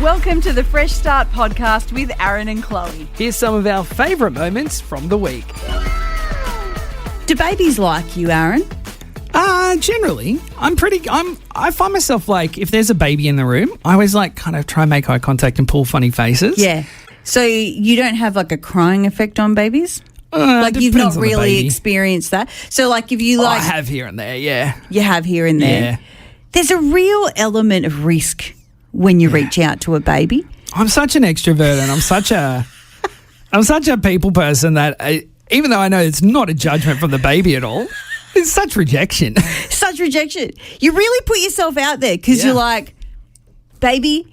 Welcome to the Fresh Start podcast with Aaron and Chloe. Here's some of our favourite moments from the week. Do babies like you, Aaron? Generally, I find myself like, if there's a baby in the room, I always kind of try and make eye contact and pull funny faces. Yeah. So you don't have a crying effect on babies? You've depends not on the really baby. experienced that. So if you I have here and there, yeah. you have here and there. Yeah. There's a real element of risk when you reach out to a baby. I'm such an extrovert and I'm such a people person that even though I know it's not a judgment from the baby at all, it's such rejection. Such rejection. You really put yourself out there because Yeah. you're like, baby,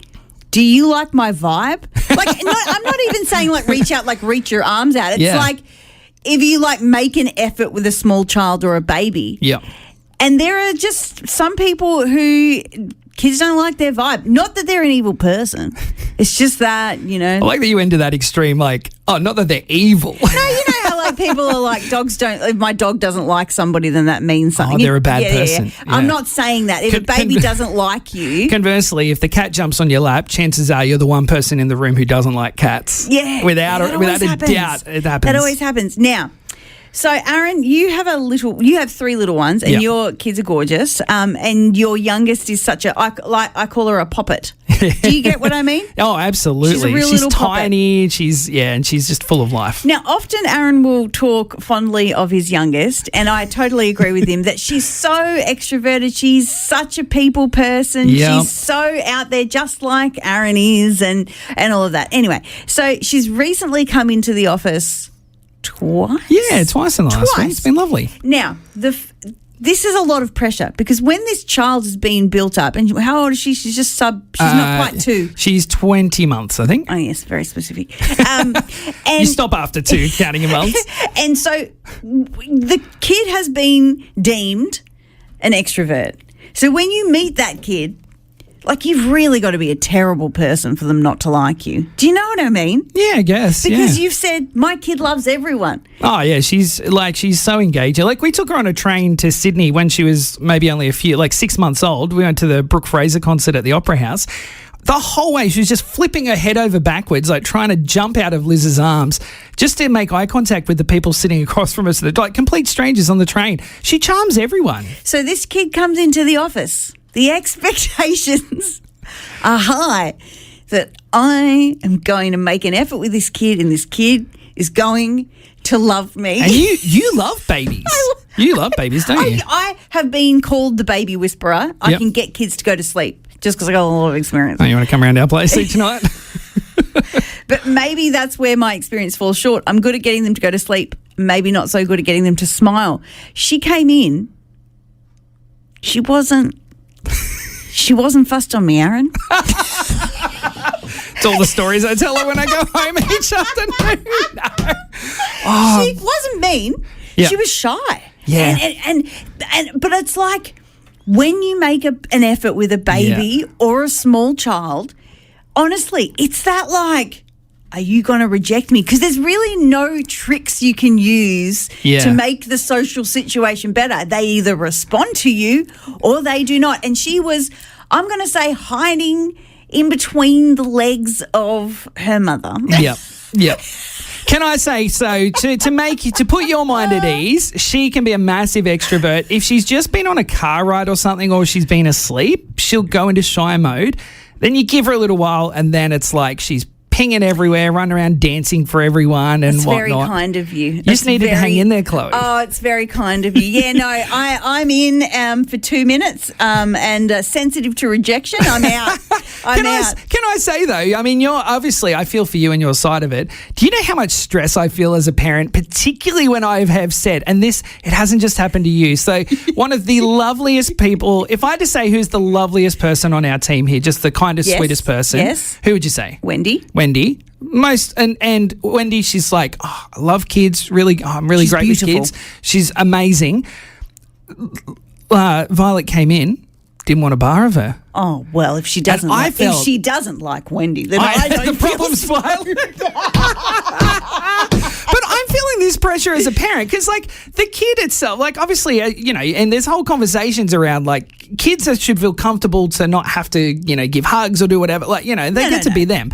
do you like my vibe? I'm not even saying reach out, reach your arms out. It's Yeah. if you make an effort with a small child or a baby. Yeah. And there are just some people who kids don't like their vibe. Not that they're an evil person. It's just that, I like that you went to that extreme, not that they're evil. No, you know how people are like, dogs don't. If my dog doesn't like somebody, then that means something. Oh, they're a bad person. Yeah. I'm not saying that. If a baby doesn't like you, Conversely, if the cat jumps on your lap, chances are you're the one person in the room who doesn't like cats. yeah, without that a always happens. doubt, it happens. That always happens. Now, so Aaron, you have 3 little ones, and Yep. your kids are gorgeous. And your youngest is such a I call her a poppet. Do you get what I mean? Oh, absolutely. She's a real little poppet. tiny. And she's just full of life. Now, often Aaron will talk fondly of his youngest, and I totally agree with him that she's so extroverted. She's such a people person. Yep. She's so out there, just like Aaron is, and all of that. Anyway, so she's recently come into the office twice. Yeah, twice in the last week. It's been lovely. Now, this is a lot of pressure because when this child is being built up, and how old is she? She's just she's not quite 2. She's 20 months, I think. Oh, yes, very specific. And You stop after 2, counting a month. And so the kid has been deemed an extrovert. So when you meet that kid, you've really got to be a terrible person for them not to like you. Do you know what I mean? Yeah, I guess. Because yeah. you've said, my kid loves everyone. Oh, yeah, she's so engaging. We took her on a train to Sydney when she was maybe only 6 months old. We went to the Brooke Fraser concert at the Opera House. The whole way, she was just flipping her head over backwards, trying to jump out of Liz's arms just to make eye contact with the people sitting across from us, complete strangers on the train. She charms everyone. So this kid comes into the office. The expectations are high that I am going to make an effort with this kid, and this kid is going to love me. And you love babies. You love babies, don't you? I have been called the baby whisperer. I Yep. can get kids to go to sleep just because I got a lot of experience. Oh, you want to come around our place each night? But maybe that's where my experience falls short. I'm good at getting them to go to sleep, maybe not so good at getting them to smile. She came in. She wasn't fussed on me, Aaron. It's all the stories I tell her when I go home each afternoon. No. She wasn't mean. Yeah. She was shy. Yeah. But it's like when you make an effort with a baby or a small child, honestly, it's that are you going to reject me? Because there's really no tricks you can use to make the social situation better. They either respond to you or they do not. And she was, I'm going to say, hiding in between the legs of her mother. Yep. Can I say, so to put your mind at ease, she can be a massive extrovert. If she's just been on a car ride or something, or she's been asleep, she'll go into shy mode. Then you give her a little while, and then it's like she's pinging everywhere, running around dancing for everyone and It's whatnot. very kind of you. You just needed to hang in there, Chloe. Oh, it's very kind of you. Yeah, no, I'm in for 2 minutes and sensitive to rejection. I'm out. I'm out. Can I say, though, I mean, you're obviously, I feel for you and your side of it. Do you know how much stress I feel as a parent, particularly when I have said, and it hasn't just happened to you. So one of the loveliest people, if I had to say who's the loveliest person on our team here, just the kindest, sweetest person, who would you say? Wendy. Most and Wendy, she's like, oh, I love kids. I'm really She's great beautiful. with kids. She's amazing. Violet came in, didn't want a bar of her. Oh well, if she doesn't, if she doesn't like Wendy, then I don't. The problem's filed. But I'm feeling this pressure as a parent because, like, the kid itself, like, obviously, and there's whole conversations around, like, kids that should feel comfortable to not have to, give hugs or do whatever. Like, they get to be them.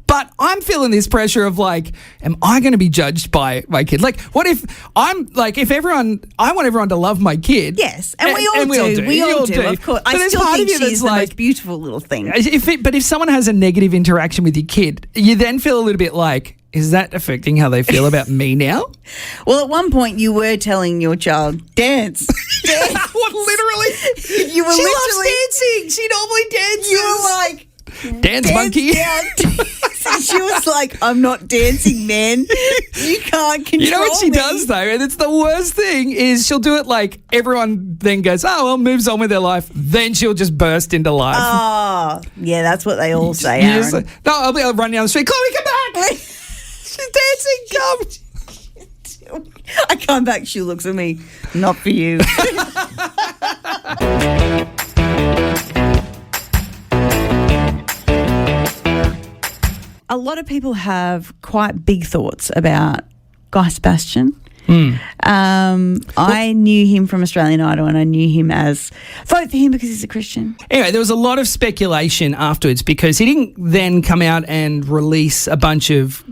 But I'm feeling this pressure of, like, am I going to be judged by my kid? Like, what if I'm, like, I want everyone to love my kid. Yes, and we all do. We all do, of course. I still think she's the most beautiful little thing. But if someone has a negative interaction with your kid, you then feel a little bit like, is that affecting how they feel about me now? Well, at one point you were telling your child, dance. What, literally? She loves dancing. She normally dances. You were like, dance monkey. She was like, I'm not dancing, man. You can't control me. You know what she does, though? And it's the worst thing is she'll do it like everyone then goes, oh, well, moves on with their life. Then she'll just burst into life. Oh, yeah, that's what they all say, Aaron. Like, no, I'll run down the street. Chloe, come back. She's dancing. Come. I come back. She looks at me. Not for you. A lot of people have quite big thoughts about Guy Sebastian. I knew him from Australian Idol and I knew him as vote for him because he's a Christian. Anyway, there was a lot of speculation afterwards because he didn't then come out and release a bunch of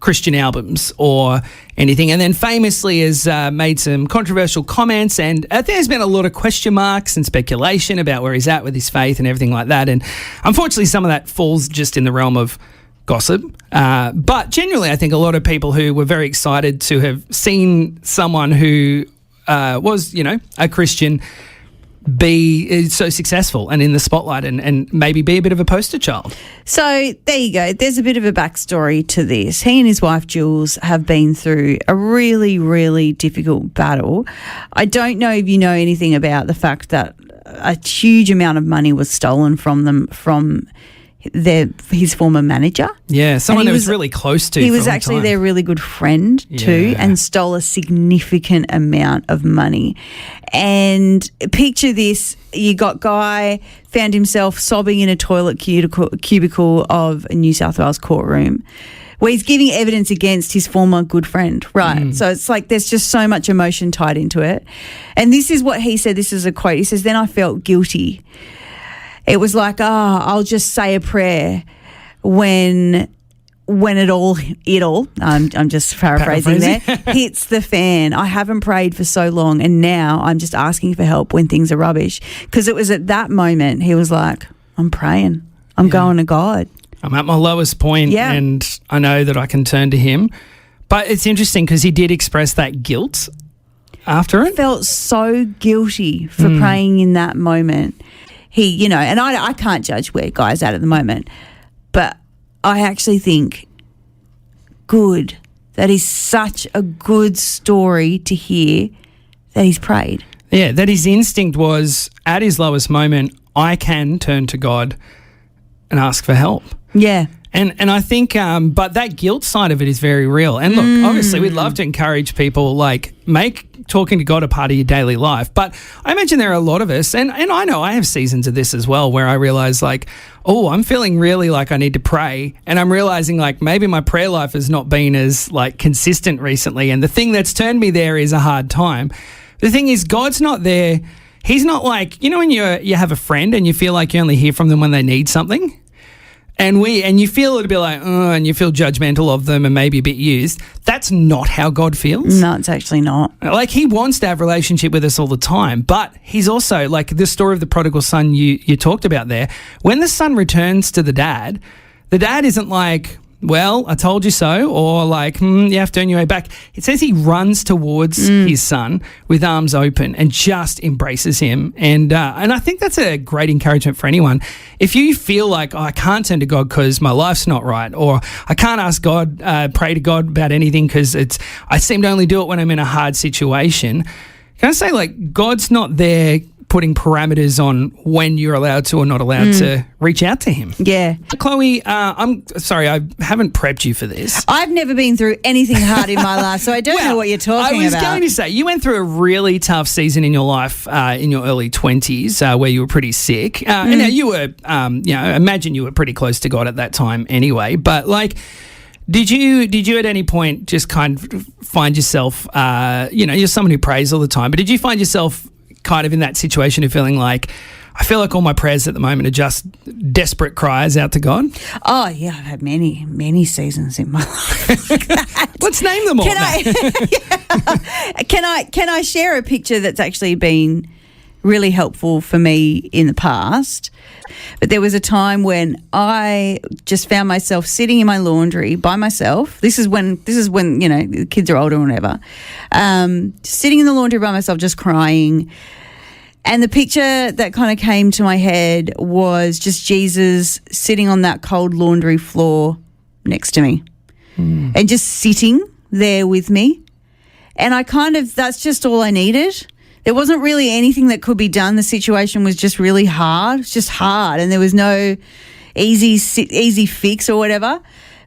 Christian albums or anything, and then famously has made some controversial comments, and there's been a lot of question marks and speculation about where he's at with his faith and everything like that, and unfortunately some of that falls just in the realm of gossip. But generally, I think a lot of people who were very excited to have seen someone who was, a Christian be so successful and in the spotlight and maybe be a bit of a poster child. So there you go. There's a bit of a backstory to this. He and his wife, Jules, have been through a really, really difficult battle. I don't know if you know anything about the fact that a huge amount of money was stolen from them from his former manager. Yeah, someone who was really close to. He was actually their really good friend too, and stole a significant amount of money. And picture this: you got Guy found himself sobbing in a toilet cubicle of a New South Wales courtroom, where he's giving evidence against his former good friend, right? So it's like there's just so much emotion tied into it. And this is what he said. This is a quote. He says, "Then I felt guilty. It was like, I'll just say a prayer when it all, I'm just paraphrasing there, hits the fan. I haven't prayed for so long, and now I'm just asking for help when things are rubbish." Because it was at that moment he was like, I'm praying. I'm going to God. I'm at my lowest point, and I know that I can turn to him. But it's interesting because he did express that guilt after it. Felt so guilty for praying in that moment. He, and I can't judge where Guy's at the moment, but I actually think good. That is such a good story to hear that he's prayed. Yeah, that his instinct was at his lowest moment, I can turn to God and ask for help. Yeah. And I think, but that guilt side of it is very real. And look, obviously we'd love to encourage people, like, make talking to God a part of your daily life. But I imagine there are a lot of us, and I know I have seasons of this as well, where I realize, like, oh, I'm feeling really like I need to pray. And I'm realizing, like, maybe my prayer life has not been as, like, consistent recently. And the thing that's turned me there is a hard time. The thing is, God's not there. He's not like, when you have a friend and you feel like you only hear from them when they need something. And you feel it a bit like, and you feel judgmental of them and maybe a bit used. That's not how God feels. No, it's actually not. Like, he wants to have a relationship with us all the time, but he's also, like the story of the prodigal son you talked about there. When the son returns to the dad isn't like, well, I told you so, or like, you have to earn your way back. It says he runs towards his son with arms open and just embraces him. And I think that's a great encouragement for anyone. If you feel like, I can't turn to God because my life's not right, or I can't ask God, pray to God about anything because I seem to only do it when I'm in a hard situation, can I say, like, God's not there putting parameters on when you're allowed to or not allowed to reach out to him. Yeah. Chloe, I'm sorry, I haven't prepped you for this. I've never been through anything hard in my life, so I don't know what you're talking about. I was going to say, you went through a really tough season in your life in your early 20s where you were pretty sick. And now you were, imagine you were pretty close to God at that time anyway. But, like, Did you at any point just kind of find yourself, you're someone who prays all the time, but did you find yourself kind of in that situation of feeling like, I feel like all my prayers at the moment are just desperate cries out to God? Oh, yeah, I've had many, many seasons in my life like that. Let's name them all. Can I share a picture that's actually been really helpful for me in the past? But there was a time when I just found myself sitting in my laundry by myself. This is when the kids are older or whatever. Sitting in the laundry by myself, just crying. And the picture that kind of came to my head was just Jesus sitting on that cold laundry floor next to me and just sitting there with me. And that's just all I needed. There wasn't really anything that could be done. The situation was just really hard. It's just hard. And there was no easy fix or whatever.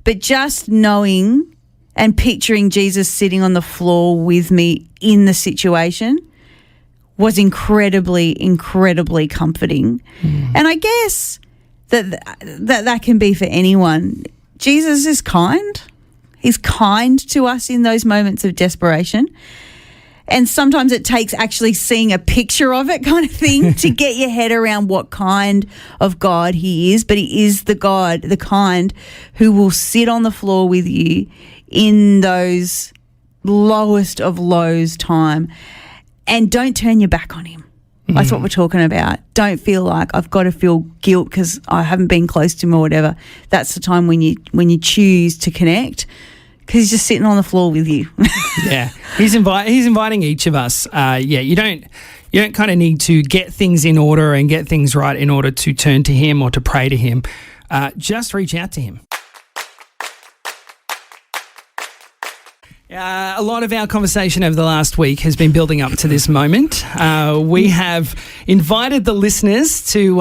But just knowing and picturing Jesus sitting on the floor with me in the situation was incredibly, incredibly comforting. And I guess that can be for anyone. Jesus is kind. He's kind to us in those moments of desperation. And sometimes it takes actually seeing a picture of it kind of thing to get your head around what kind of God he is. But he is the God, the kind who will sit on the floor with you in those lowest of lows time. And don't turn your back on him. That's what we're talking about. Don't feel like I've got to feel guilt because I haven't been close to him or whatever. That's the time when you choose to connect, because he's just sitting on the floor with you. Yeah, he's inviting each of us. You don't kind of need to get things in order and get things right in order to turn to him or to pray to him. Just reach out to him. A lot of our conversation over the last week has been building up to this moment. We have invited the listeners to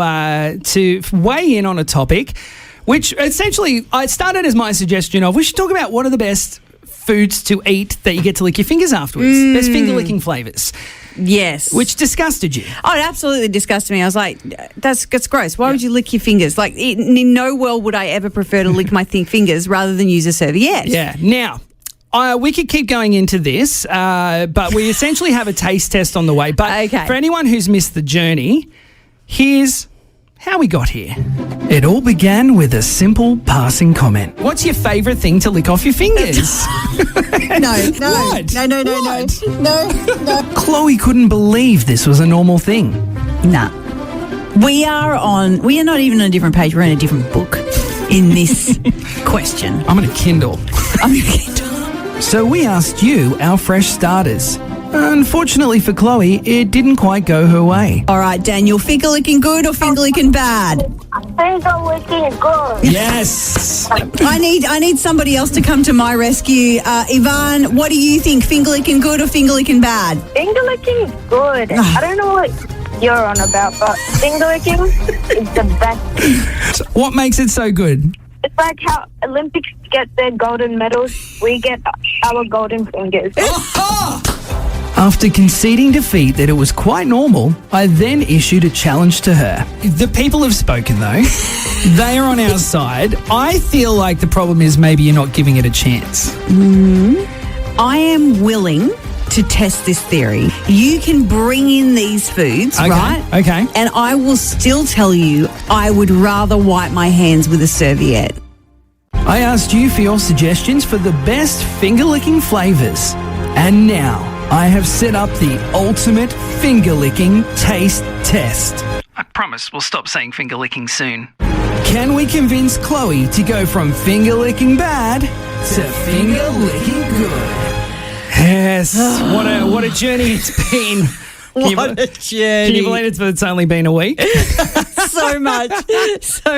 weigh in on a topic, which essentially I started as my suggestion of we should talk about what are the best foods to eat that you get to lick your fingers afterwards. Best finger licking flavours. Yes. Which disgusted you. Oh, it absolutely disgusted me. I was like, that's gross. Why would you lick your fingers? Like, in no world would I ever prefer to lick my fingers rather than use a serviette. Yeah. Now, we could keep going into this, but we essentially have a taste test on the way. But for anyone who's missed the journey, here's how we got here. It all began with a simple passing comment. What's your favourite thing to lick off your fingers? No. What? No. Chloe couldn't believe this was a normal thing. Nah. We are not even on a different page. We're in a different book in this question. I'm on a Kindle. So we asked you, our fresh starters. Unfortunately for Chloe, it didn't quite go her way. All right, Daniel, finger licking good or finger licking bad? Finger licking good. Yes. I need somebody else to come to my rescue. Yvonne, what do you think? Finger licking good or finger licking bad? Finger licking is good. I don't know what you're on about, but finger licking is the best. So what makes it so good? It's like how Olympics get their golden medals, we get our golden fingers. After conceding defeat that it was quite normal, I then issued a challenge to her. The people have spoken, though. They are on our side. I feel like the problem is maybe you're not giving it a chance. I am willing to test this theory. You can bring in these foods, right? Okay. And I will still tell you I would rather wipe my hands with a serviette. I asked you for your suggestions for the best finger-licking flavours. And now I have set up the ultimate finger-licking taste test. I promise we'll stop saying finger-licking soon. Can we convince Chloe to go from finger-licking bad to finger-licking good? Yes, what a journey it's been. What a journey. Can you believe it's only been a week? so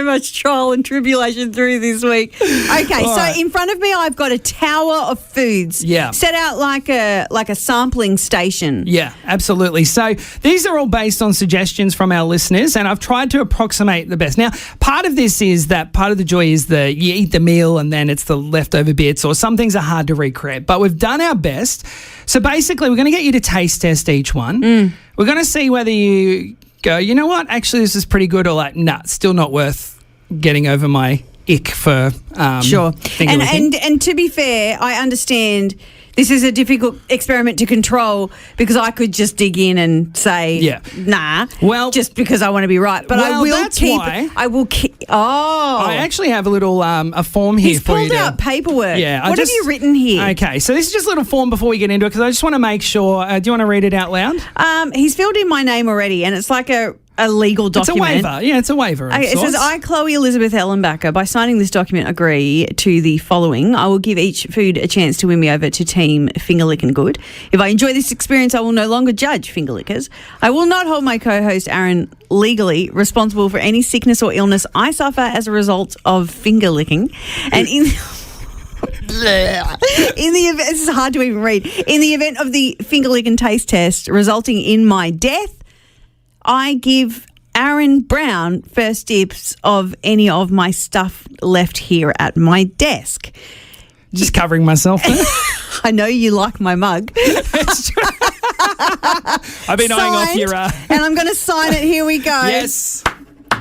much trial and tribulation through this week. Okay, so in front of me I've got a tower of foods. Yeah. Set out like a sampling station. Yeah, absolutely. So these are all based on suggestions from our listeners, and I've tried to approximate the best. Now, part of this is that part of the joy is you eat the meal and then it's the leftover bits, or some things are hard to recreate, but we've done our best. So basically we're going to get you to taste test each one. We're going to see whether you go, you know what, actually this is pretty good, or like, nah, still not worth getting over my ick for Sure. finger licking. And to be fair, I understand this is a difficult experiment to control because I could just dig in and say, Yeah. nah, Well- just because I want to be right. But I Well, will that's keep. why- I will keep. Oh, I actually have a little a form here he's for you pulled to. out paperwork. Yeah, What have you written here? Okay, so this is just a little form before we get into it because I just want to make sure. Do you want to read it out loud? He's filled in my name already, and it's like a legal document. It's a waiver. Yeah, it's a waiver. Okay, it says, I, Chloe Elizabeth Ellenbacker, by signing this document, agree to the following. I will give each food a chance to win me over to Team Finger Lickin' Good. If I enjoy this experience, I will no longer judge finger lickers. I will not hold my co-host, Aaron, legally responsible for any sickness or illness I suffer as a result of finger licking. And in the event, this is hard to even read. In the event of the finger licking taste test resulting in my death, I give Aaron Brown first dibs of any of my stuff left here at my desk. just covering myself there. I know you like my mug. I've been eyeing off your. And I'm going to sign it. Here we go.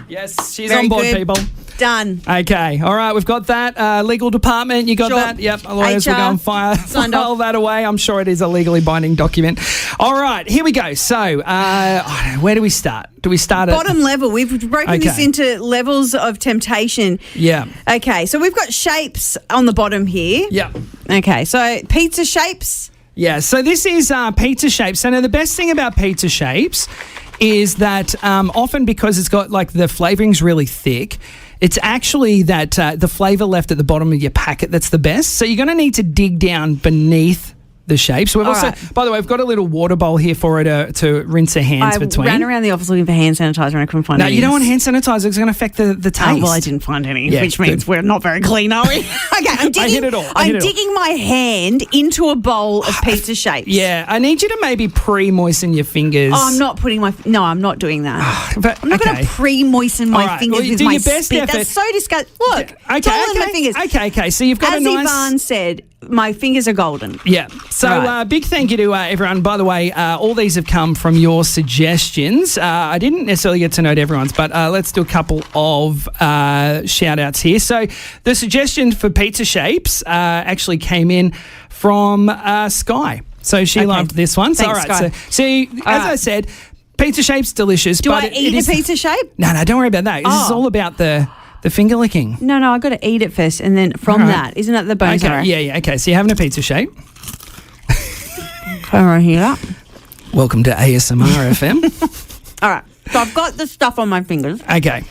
Yes, she's Very on board, good. people. Done. Okay, all right, we've got that. Legal department, you got Sure. that? Yep, lawyers will HR, go and signed file off. that away. I'm sure it is a legally binding document. All right, here we go. So, where do we start? Do we start at... Bottom level. We've broken this Okay. into levels of temptation. Yeah. Okay, so we've got shapes on the bottom here. Yeah. Okay, so pizza shapes. Yeah, so this is pizza shapes. So now the best thing about pizza shapes is that often because it's got like the flavorings really thick, it's actually that the flavour left at the bottom of your packet that's the best. So you're going to need to dig down beneath the shapes. We've All also, right. by the way, we've got a little water bowl here for her to rinse her hands I between. ran around the office looking for hand sanitizer and I couldn't find No, any. you don't want hand sanitizer. It's going to affect the taste. Oh, well, I didn't find any, Yeah, which means good. we're not very clean, are we? Okay, I'm digging, hit it all. I I'm hit it all. digging my hand into a bowl of pizza shapes. Yeah, I need you to maybe pre-moisten your fingers. Oh, I'm not putting my... No, I'm not doing that. But, I'm not going okay. to pre-moisten my All right, fingers well, with do my your best spit. effort. That's so disgusting. Look, it's all in my fingers. Okay. So you've got As a nice... Yvonne said, my fingers are golden. Yeah. So Right. big thank you to everyone. By the way, all these have come from your suggestions. I didn't necessarily get to note everyone's, but let's do a couple of shout outs here. So the suggestion for pizza shapes actually came in from Sky. So she Okay. loved this one. So, Thanks, all right. Sky. So see, as I right. said, pizza shapes delicious. Do but I eat a pizza shape? No, don't worry about that. This is Oh. all about the finger licking. No, I got to eat it first, and then from All right. that, isn't that the bone Okay. marrow? Yeah. Okay. So you're having a pizza shape. All right, here. Welcome to ASMR FM. All right, so I've got the stuff on my fingers. Okay.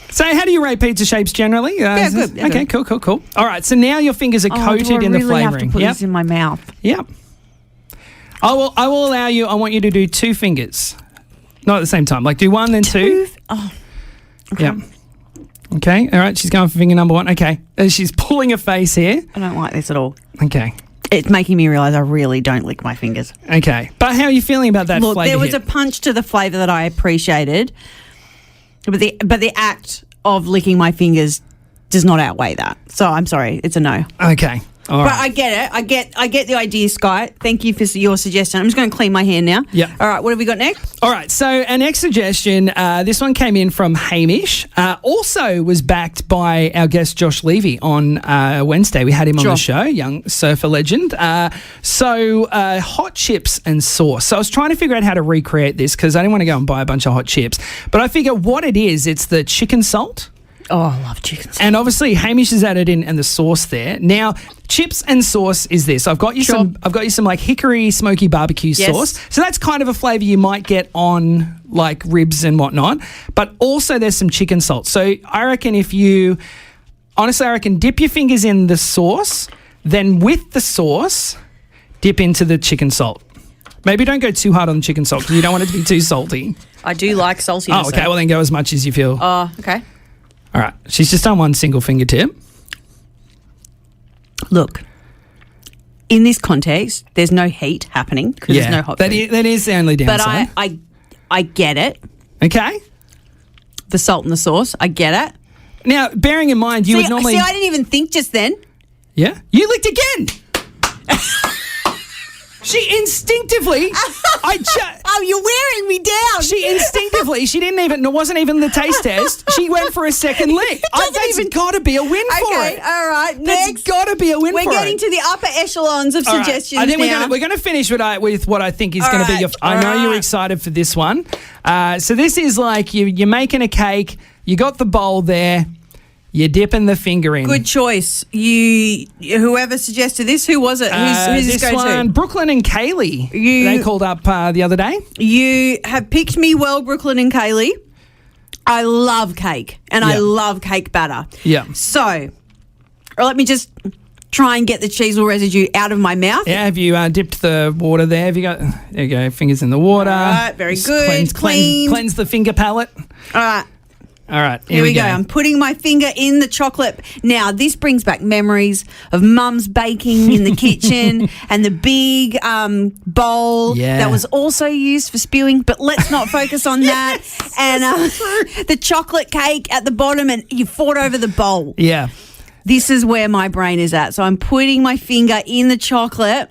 So how do you rate pizza shapes generally? Yeah, Is this- good. Yeah, okay, good. cool. All right, so now your fingers are coated do I in the really have to flavouring. put Yep. this in my mouth? Yep. I will allow you. I want you to do two fingers. Not at the same time. Like do one, then two. Oh, Yep. Okay. All right. She's going for finger number one. Okay. She's pulling a face here. I don't like this at all. Okay. It's making me realise I really don't lick my fingers. Okay. But how are you feeling about that Look, flavour there was hit? a punch to the flavour that I appreciated, but the act of licking my fingers does not outweigh that. So I'm sorry, it's a no. Okay. All But right. I get it. I get the idea, Sky. Thank you for your suggestion. I'm just going to clean my hand now. Yep. All right, what have we got next? All right, so our next suggestion, this one came in from Hamish. Also was backed by our guest Josh Levy on Wednesday. We had him on the Sure. show, young surfer legend. Hot chips and sauce. So I was trying to figure out how to recreate this because I didn't want to go and buy a bunch of hot chips. But I figure what it is, it's the chicken salt. Oh, I love chicken. And obviously Hamish has added in and the sauce there. Now, chips and sauce is this. I've got you some like hickory smoky barbecue Yes. sauce. So that's kind of a flavour you might get on like ribs and whatnot. But also there's some chicken salt. So I reckon dip your fingers in the sauce, then with the sauce, dip into the chicken salt. Maybe don't go too hard on the chicken salt because you don't want it to be too salty. I do like saltiness. Oh, okay. Well, then go as much as you feel. Oh, okay. All right. She's just done one single fingertip. Look, in this context, there's no heat happening because there's no hot that food. that is the only But downside. I get it. Okay. The salt and the sauce, I get it. Now, bearing in mind, you would normally... See, I didn't even think just then. Yeah? You licked again! She instinctively, Oh, you're wearing me down. she didn't even, it wasn't even the taste test. She went for a second lick. That's got to be a win for Okay, it. all right. That's Next. got to be a win We're for getting it. to the upper echelons of All right. suggestions I think now. we're gonna finish with what I think is All going to be right. your. I All know you're right. excited for this one. So this is like you're making a cake. You got the bowl there. You're dipping the finger in. Good choice. Whoever suggested this, who was it? Who's this this go one, to? Brooklyn and Kaylee. They called up the other day. You have picked me well, Brooklyn and Kaylee. I love cake and I Yeah. love cake batter. Yeah. So, let me just try and get the cheese or residue out of my mouth. Yeah, have you dipped the water there? Have you got? There you go. Fingers in the water. All right, very Just good. Clean. Cleanse the finger palate. All right. All right, Here we go. I'm putting my finger in the chocolate. Now, this brings back memories of Mum's baking in the kitchen and the big bowl Yeah. that was also used for spewing, but let's not focus on that. And the chocolate cake at the bottom, and you fought over the bowl. Yeah. This is where my brain is at. So I'm putting my finger in the chocolate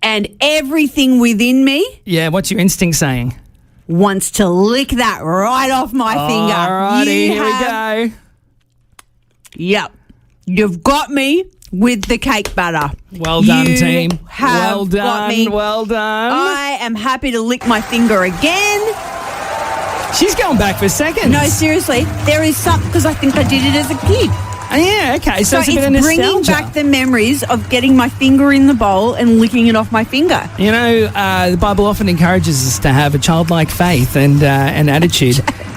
and everything within me Yeah, what's your instinct saying? wants to lick that right off my finger. All righty, You here have- we go. Yep. You've got me with the cake batter. Well done, You team. have Well got done. me. Well done. I am happy to lick my finger again. She's going back for seconds. No, seriously, there is something because I think I did it as a kid. Oh, yeah, okay. So, it's a bit of bringing nostalgia. back the memories of getting my finger in the bowl and licking it off my finger. You know, the Bible often encourages us to have a childlike faith and attitude.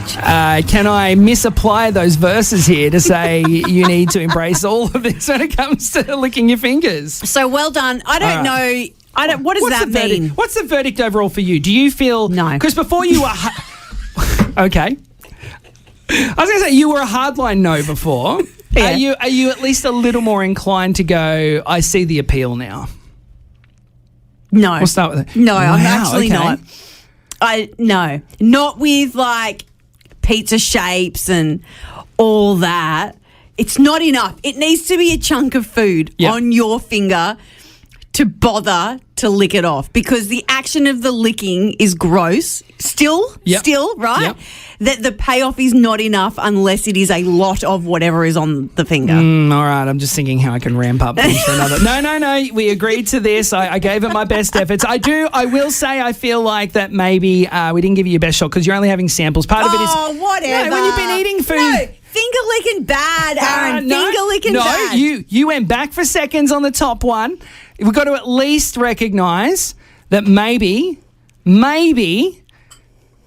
Can I misapply those verses here to say you need to embrace all of this when it comes to licking your fingers? So well done. I don't All right. know. What does that the mean? verdict? What's the verdict overall for you? Do you feel... No. Because before you were... okay. I was going to say you were a hardline no before. Yeah. Are you at least a little more inclined to go, I see the appeal now? No. We'll start with it. No, I'm Wow, actually okay. not. Not with like pizza shapes and all that. It's not enough. It needs to be a chunk of food Yep. on your finger to bother to lick it off because the action of the licking is gross. Still, right? Yep. That the payoff is not enough unless it is a lot of whatever is on the finger. All right, I'm just thinking how I can ramp up things for another. No, we agreed to this. I gave it my best efforts. I will say I feel like that maybe we didn't give you your best shot because you're only having samples. Part of it is... Oh, whatever. No, when you've been eating food... No, finger licking bad, Aaron. Finger licking bad. No, you went back for seconds on the top one. We've got to at least recognise that maybe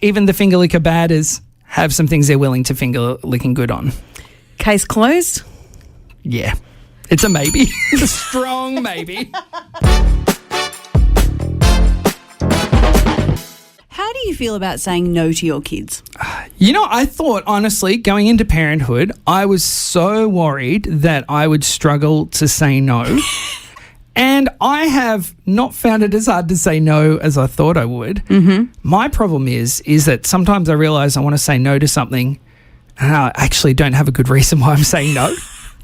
even the finger licker badders have some things they're willing to finger licking good on. Case closed. Yeah, it's a maybe. A strong maybe. How do you feel about saying no to your kids? You know, I thought, honestly, going into parenthood, I was so worried that I would struggle to say no. And I have not found it as hard to say no as I thought I would. Mm-hmm. My problem is that sometimes I realise I want to say no to something and I actually don't have a good reason why I'm saying no.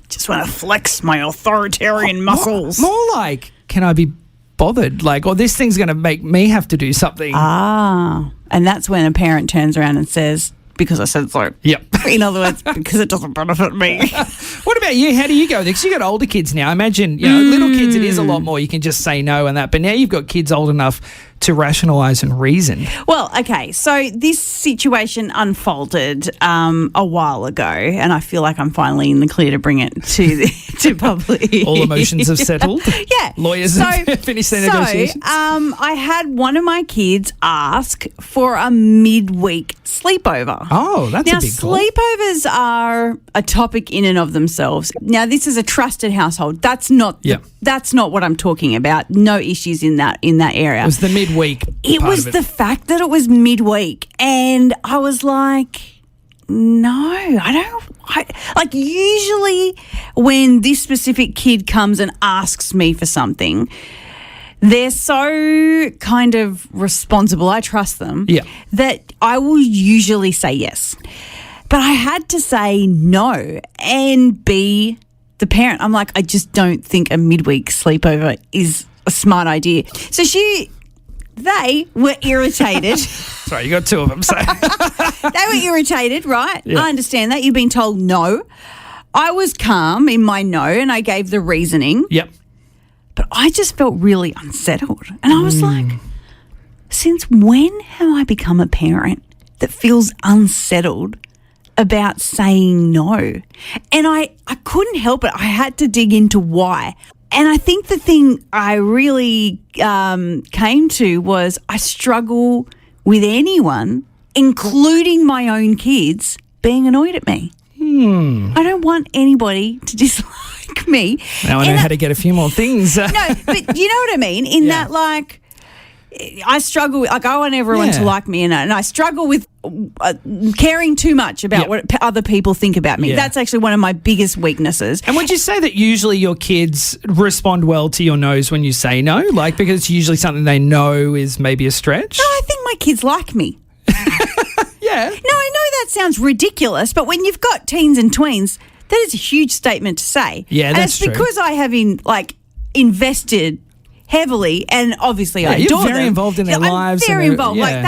Just want to flex my authoritarian muscles. More like, can I be bothered? Like, or this thing's going to make me have to do something. Ah, and that's when a parent turns around and says, because I said so. Yep. In other words, because it doesn't benefit me. What about you? How do you go? Because you got older kids now. I imagine, little kids, it is a lot more. You can just say no and that. But now you've got kids old enough to rationalise and reason. Well, okay, so this situation unfolded a while ago, and I feel like I'm finally in the clear to bring it to public. All emotions have settled. Yeah. Lawyers have finished their negotiations. I had one of my kids ask for a midweek sleepover. Oh, that's now, a big call. sleepovers are a topic in and of themselves. Now, this is a trusted household. That's not Yep. that's not what I'm talking about. No issues in that area. It was the midweek. It part was of the fact that it was midweek, and I was like, no, I don't. Usually when this specific kid comes and asks me for something, they're so kind of responsible, I trust them, Yeah. that I will usually say yes. But I had to say no and be the parent. I'm like, I just don't think a midweek sleepover is a smart idea. So they were irritated. Sorry, you got two of them. So They were irritated, right? Yeah. I understand that. You've been told no. I was calm in my no and I gave the reasoning. yep. But I just felt really unsettled. And I was like, since when have I become a parent that feels unsettled about saying no? And I couldn't help it. I had to dig into why. And I think the thing I really came to was I struggle with anyone, including my own kids, being annoyed at me. I don't want anybody to dislike me. Now I know how to get a few more things. No, but you know what I mean? In Yeah. that, like, I struggle with, like, I want everyone to Yeah. like me, and I struggle with caring too much about Yep. what other people think about me. Yeah. That's actually one of my biggest weaknesses. And would you say that usually your kids respond well to your no's when you say no? Like, because it's usually something they know is maybe a stretch? No, I think my kids like me. Yeah. No, I know that sounds ridiculous, but when you've got teens and tweens, that is a huge statement to say. Yeah, and that's it's true. because I have invested heavily, and obviously I you're adore very them. involved in their I'm lives and very their- involved. yeah.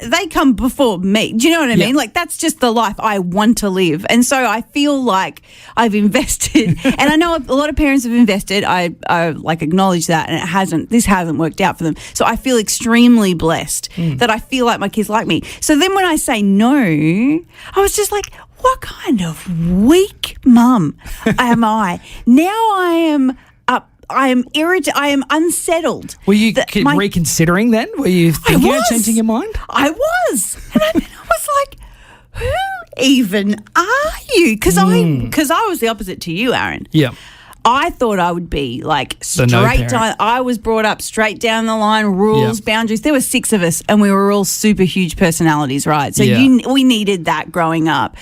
They come before me. Do you know what I Yeah. mean? Like, that's just the life I want to live, and so I feel like I've invested. And I know a lot of parents have invested. I like acknowledge that, and this hasn't worked out for them. So I feel extremely blessed that I feel like my kids like me. So then when I say no, I was just like, what kind of weak mum am I? Now I am irritated. I am unsettled. Were you that reconsidering then? Were you thinking of changing your mind? I was. And I was like, who even are you? Because I was the opposite to you, Aaron. Yeah. I thought I would be like The no straight parent. down. I was brought up straight down the line, rules, Yep. boundaries. There were 6 of us, and we were all super huge personalities, right? So Yeah. we needed that growing up.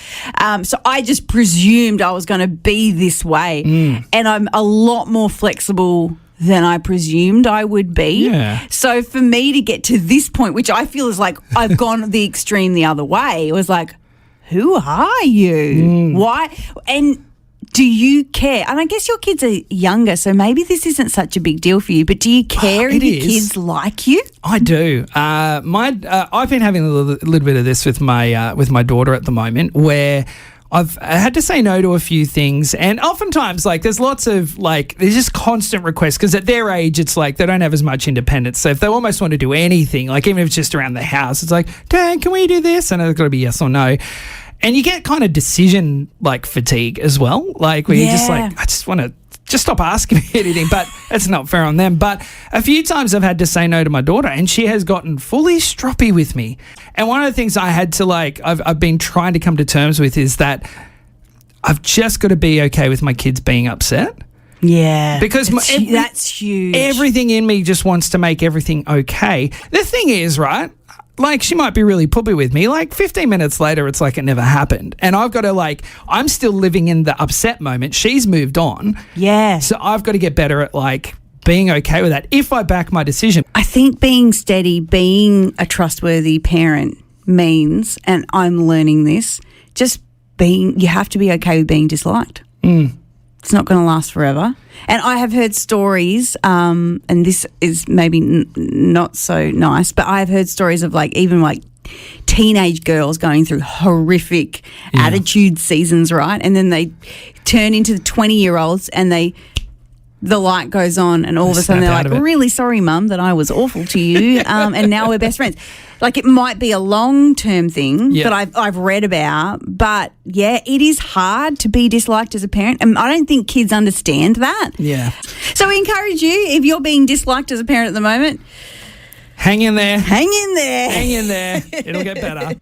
So I just presumed I was going to be this way, and I'm a lot more flexible than I presumed I would be. Yeah. So for me to get to this point, which I feel is like I've gone the extreme the other way, it was like, who are you? Why? And do you care? And I guess your kids are younger, so maybe this isn't such a big deal for you, but do you care if it your is. kids like you? I do. I've been having a little bit of this with my daughter at the moment, where I had to say no to a few things, and oftentimes, like, there's lots of, like, there's just constant requests, because at their age, it's like they don't have as much independence. So if they almost want to do anything, like even if it's just around the house, it's like, Dad, can we do this? And it's got to be yes or no. And you get kind of decision, like, fatigue as well, like, where you're just like, I just want to just stop asking me anything, but it's not fair on them. But a few times I've had to say no to my daughter, and she has gotten fully stroppy with me. And one of the things I had to, like, I've been trying to come to terms with is that I've just got to be okay with my kids being upset. Yeah. Because that's huge. Everything in me just wants to make everything okay. The thing is, right, like, she might be really poopy with me. Like, 15 minutes later, it's like it never happened. And I've got to, like, I'm still living in the upset moment. She's moved on. Yeah. So I've got to get better at, like, being okay with that if I back my decision. I think being steady, being a trustworthy parent means, and I'm learning this, you have to be okay with being disliked. It's not going to last forever. And I have heard stories, and this is maybe not so nice, but I've heard stories of, like, even like teenage girls going through horrific attitude seasons, right? And then they turn into the 20-year-olds and the light goes on, and all of a sudden they're snap out like, of it. really sorry, Mum, that I was awful to you, and now we're best friends. Like, it might be a long-term thing Yeah. that I've read about, but, yeah, it is hard to be disliked as a parent, and I don't think kids understand that. Yeah. So we encourage you, if you're being disliked as a parent at the moment, Hang in there. hang in there. Hang in there. It'll get better.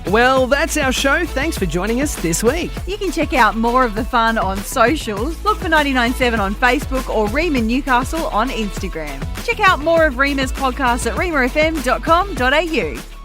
Well, that's our show. Thanks for joining us this week. You can check out more of the fun on socials. Look for 99.7 on Facebook or Reema Newcastle on Instagram. Check out more of Reema's podcasts at reemafm.com.au.